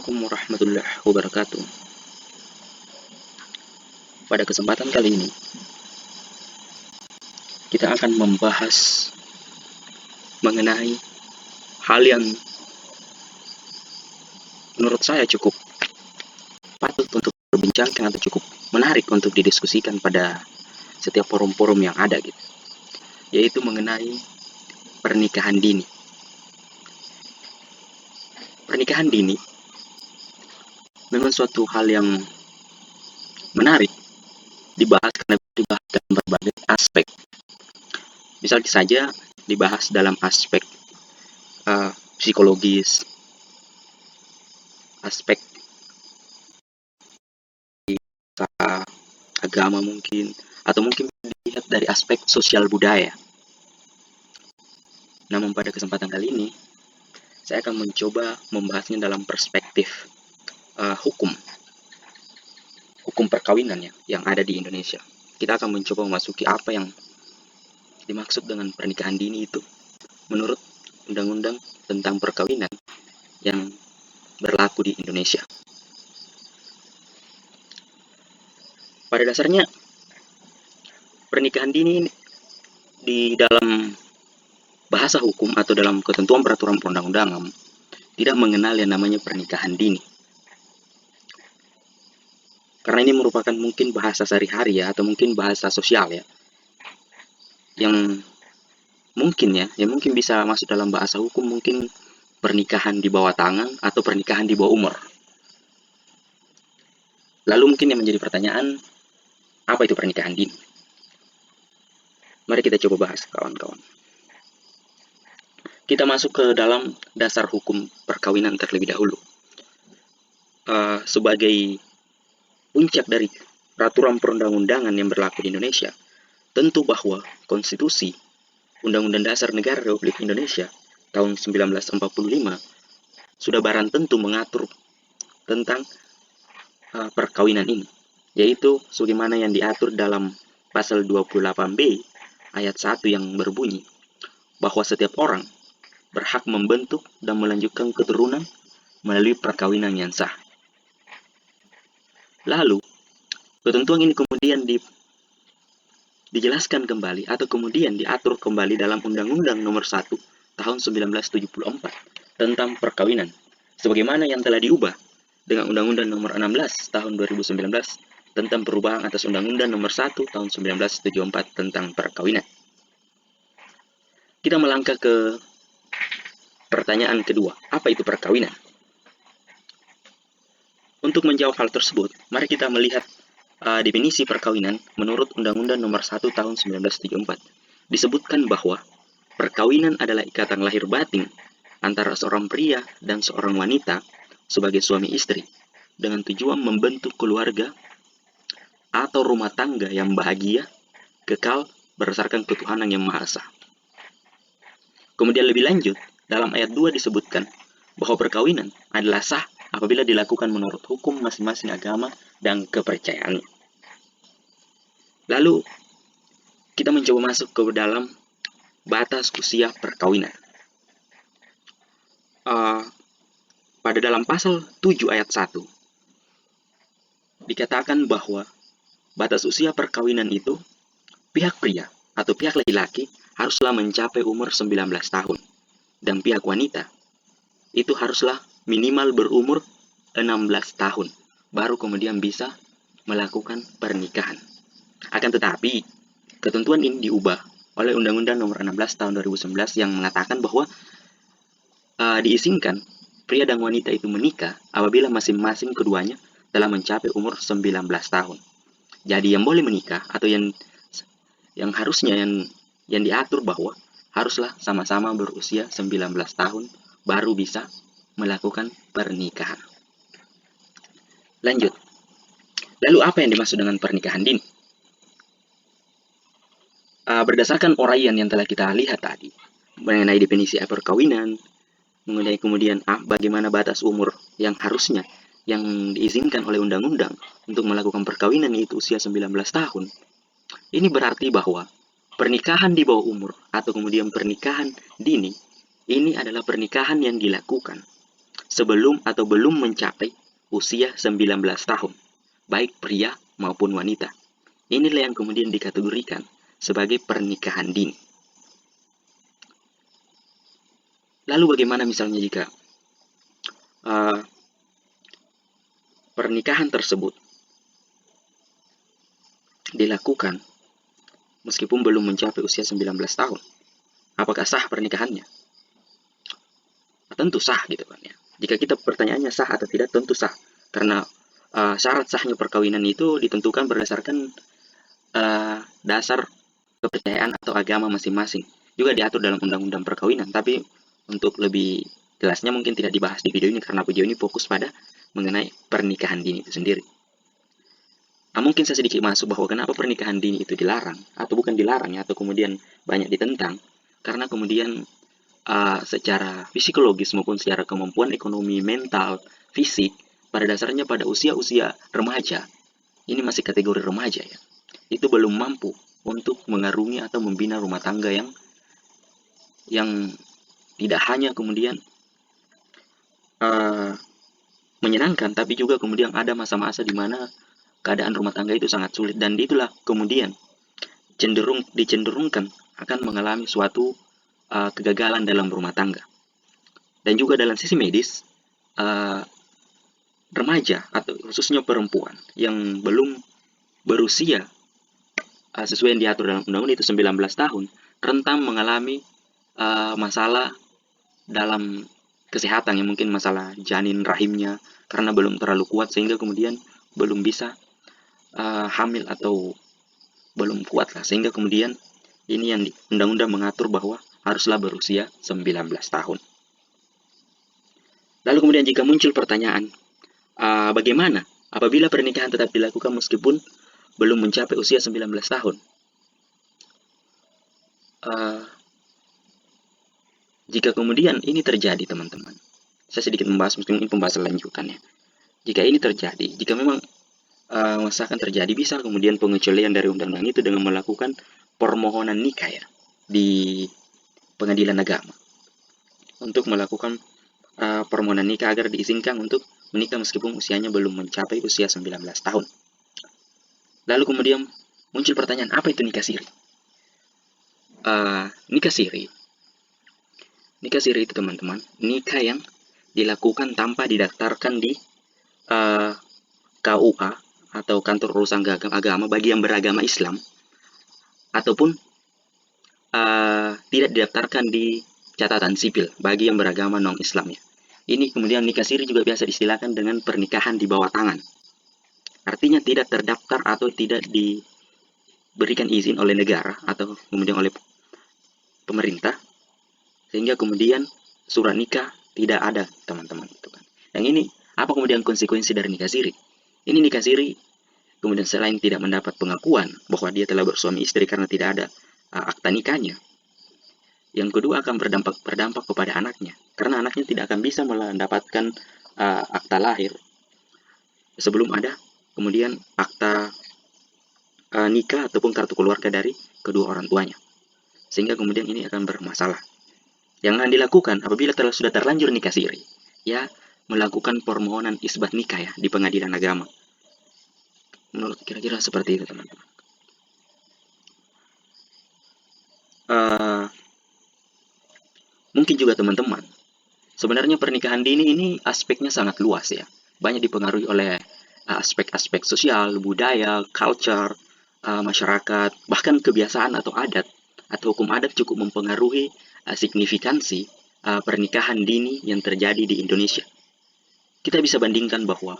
Assalamualaikum warahmatullahi wabarakatuh. Pada kesempatan kali ini, kita akan membahas mengenai hal yang menurut saya cukup patut untuk diperbincangkan atau cukup menarik untuk didiskusikan pada setiap forum-forum yang ada gitu, yaitu mengenai pernikahan dini. Pernikahan dini memang suatu hal yang menarik dibahas karena dibahas dalam berbagai aspek. Misalnya saja dibahas dalam aspek psikologis, aspek agama mungkin, atau mungkin dilihat dari aspek sosial budaya. Namun pada kesempatan kali ini, saya akan mencoba membahasnya dalam perspektif hukum perkawinan yang ada di Indonesia. Kita akan mencoba memasuki apa yang dimaksud dengan pernikahan dini itu menurut undang-undang tentang perkawinan yang berlaku di Indonesia. Pada dasarnya, pernikahan dini di dalam bahasa hukum atau dalam ketentuan peraturan perundang-undangan tidak mengenal yang namanya pernikahan dini. Karena ini merupakan mungkin bahasa sehari-hari ya, atau mungkin bahasa sosial ya, yang mungkin bisa masuk dalam bahasa hukum, mungkin pernikahan di bawah tangan atau pernikahan di bawah umur. Lalu mungkin yang menjadi pertanyaan, apa itu pernikahan dini? Mari kita coba bahas, kawan-kawan. Kita masuk ke dalam dasar hukum perkawinan terlebih dahulu. Sebagai puncak dari peraturan perundang-undangan yang berlaku di Indonesia, tentu bahwa konstitusi Undang-Undang Dasar Negara Republik Indonesia tahun 1945 sudah barang tentu mengatur tentang perkawinan ini, yaitu sebagaimana yang diatur dalam pasal 28B ayat 1 yang berbunyi bahwa setiap orang berhak membentuk dan melanjutkan keturunan melalui perkawinan yang sah. Lalu, ketentuan ini kemudian dijelaskan kembali atau kemudian diatur kembali dalam Undang-Undang Nomor 1 tahun 1974 tentang perkawinan, sebagaimana yang telah diubah dengan Undang-Undang Nomor 16 tahun 2019 tentang perubahan atas Undang-Undang Nomor 1 tahun 1974 tentang perkawinan. Kita melangkah ke pertanyaan kedua, apa itu perkawinan? Untuk menjawab hal tersebut, mari kita melihat definisi perkawinan menurut Undang-Undang Nomor 1 tahun 1974. Disebutkan bahwa perkawinan adalah ikatan lahir batin antara seorang pria dan seorang wanita sebagai suami istri dengan tujuan membentuk keluarga atau rumah tangga yang bahagia, kekal berdasarkan ketuhanan yang Maha Esa. Kemudian lebih lanjut, dalam ayat 2 disebutkan bahwa perkawinan adalah sah apabila dilakukan menurut hukum masing-masing agama dan kepercayaannya. Lalu, kita mencoba masuk ke dalam batas usia perkawinan. Pada dalam pasal 7 ayat 1, dikatakan bahwa batas usia perkawinan itu, pihak pria atau pihak laki-laki haruslah mencapai umur 19 tahun. Dan pihak wanita itu haruslah minimal berumur 16 tahun, baru kemudian bisa melakukan pernikahan. Akan tetapi, ketentuan ini diubah oleh Undang-Undang Nomor 16 tahun 2011 yang mengatakan bahwa diizinkan pria dan wanita itu menikah apabila masing-masing keduanya telah mencapai umur 19 tahun. Jadi yang boleh menikah atau yang harusnya yang diatur bahwa haruslah sama-sama berusia 19 tahun baru bisa melakukan pernikahan. Lanjut. Lalu apa yang dimaksud dengan pernikahan dini? Berdasarkan uraian yang telah kita lihat tadi mengenai definisi perkawinan, mengenai kemudian bagaimana batas umur yang harusnya yang diizinkan oleh undang-undang untuk melakukan perkawinan yaitu usia 19 tahun. Ini berarti bahwa pernikahan di bawah umur atau kemudian pernikahan dini ini adalah pernikahan yang dilakukan sebelum atau belum mencapai usia 19 tahun, baik pria maupun wanita. Inilah yang kemudian dikategorikan sebagai pernikahan dini. Lalu bagaimana misalnya jika uh, pernikahan tersebut dilakukan meskipun belum mencapai usia 19 tahun? Apakah sah pernikahannya? Tentu sah gitu kan ya. Jika kita pertanyaannya sah atau tidak, tentu sah. Karena syarat sahnya perkawinan itu ditentukan berdasarkan dasar kepercayaan atau agama masing-masing. Juga diatur dalam undang-undang perkawinan, tapi untuk lebih jelasnya mungkin tidak dibahas di video ini karena video ini fokus pada mengenai pernikahan dini itu sendiri. Mungkin saya sedikit masuk bahwa kenapa pernikahan dini itu dilarang, atau bukan dilarang ya, atau kemudian banyak ditentang, karena kemudian secara psikologis maupun secara kemampuan ekonomi, mental, fisik, pada dasarnya pada usia-usia remaja, ini masih kategori remaja ya, itu belum mampu untuk mengarungi atau membina rumah tangga yang tidak hanya kemudian uh, menyenangkan, tapi juga kemudian ada masa-masa di mana keadaan rumah tangga itu sangat sulit, dan itulah kemudian dicenderungkan akan mengalami suatu kegagalan dalam rumah tangga. Dan juga dalam sisi medis, uh, remaja atau khususnya perempuan yang belum berusia sesuai yang diatur dalam undang-undang itu 19 tahun, rentan mengalami masalah dalam kesehatan, yang mungkin masalah janin rahimnya karena belum terlalu kuat sehingga kemudian belum bisa hamil atau belum kuat lah, sehingga kemudian ini yang undang-undang mengatur bahwa haruslah berusia 19 tahun. Lalu kemudian jika muncul pertanyaan, bagaimana apabila pernikahan tetap dilakukan meskipun belum mencapai usia 19 tahun? Jika kemudian ini terjadi, teman-teman, saya sedikit membahas, mungkin ini pembahasan lanjutannya. Jika ini terjadi, jika memang misalkan terjadi, bisa kemudian pengecualian dari undang-undang itu dengan melakukan permohonan nikah ya di pengadilan agama untuk melakukan permohonan nikah agar diizinkan untuk menikah meskipun usianya belum mencapai usia 19 tahun. Lalu kemudian muncul pertanyaan, apa itu nikah siri? Nikah siri itu teman-teman, nikah yang dilakukan tanpa didaftarkan di KUA atau kantor urusan agama bagi yang beragama Islam, ataupun tidak didaftarkan di catatan sipil bagi yang beragama non-Islam ya. Ini kemudian nikah siri juga biasa distilahkan dengan pernikahan di bawah tangan. Artinya tidak terdaftar atau tidak diberikan izin oleh negara atau kemudian oleh pemerintah, sehingga kemudian surat nikah tidak ada, teman-teman. Yang ini apa kemudian konsekuensi dari nikah siri? Ini nikah siri kemudian selain tidak mendapat pengakuan bahwa dia telah bersuami istri karena tidak ada akta nikahnya, yang kedua akan berdampak kepada anaknya, karena anaknya tidak akan bisa mendapatkan akta lahir sebelum ada kemudian akta nikah ataupun kartu keluarga dari kedua orang tuanya, sehingga kemudian ini akan bermasalah. Yang akan dilakukan apabila sudah terlanjur nikah siri, ya melakukan permohonan isbat nikah ya di pengadilan agama. Menurut kira-kira seperti itu, teman-teman. Mungkin juga teman-teman, sebenarnya pernikahan dini ini aspeknya sangat luas ya. Banyak dipengaruhi oleh aspek-aspek sosial, budaya, culture, masyarakat, bahkan kebiasaan atau adat atau hukum adat cukup mempengaruhi signifikansi pernikahan dini yang terjadi di Indonesia. Kita bisa bandingkan bahwa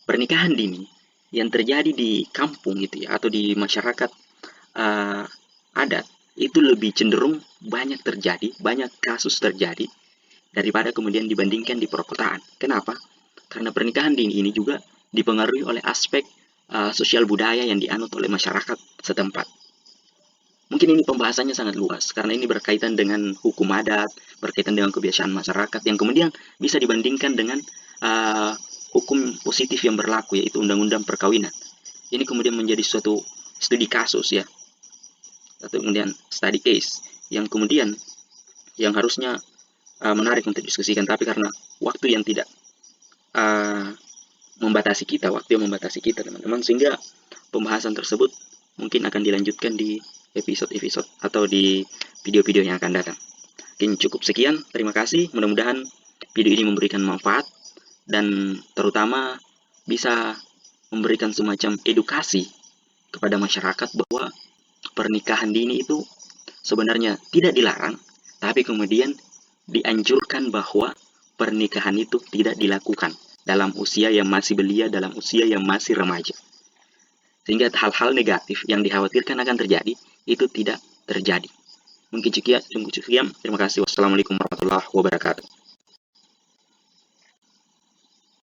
pernikahan dini yang terjadi di kampung gitu ya, atau di masyarakat adat, itu lebih cenderung banyak terjadi, banyak kasus terjadi daripada kemudian dibandingkan di perkotaan. Kenapa? Karena pernikahan dini ini juga dipengaruhi oleh aspek sosial budaya yang dianut oleh masyarakat setempat. Mungkin ini pembahasannya sangat luas, karena ini berkaitan dengan hukum adat, berkaitan dengan kebiasaan masyarakat, yang kemudian bisa dibandingkan dengan hukum positif yang berlaku, yaitu undang-undang perkawinan. Ini kemudian menjadi suatu studi kasus ya, atau kemudian study case, yang kemudian yang harusnya menarik untuk diskusikan, tapi karena waktu yang tidak uh, membatasi kita, waktu yang membatasi kita teman-teman, sehingga pembahasan tersebut mungkin akan dilanjutkan di episode-episode atau di video-video yang akan datang. Mungkin cukup sekian, terima kasih, mudah-mudahan video ini memberikan manfaat dan terutama bisa memberikan semacam edukasi kepada masyarakat bahwa pernikahan dini itu sebenarnya tidak dilarang, tapi kemudian dianjurkan bahwa pernikahan itu tidak dilakukan dalam usia yang masih belia, dalam usia yang masih remaja. Sehingga hal-hal negatif yang dikhawatirkan akan terjadi, itu tidak terjadi. Mungkin sekian, terima kasih. Wassalamualaikum warahmatullahi wabarakatuh.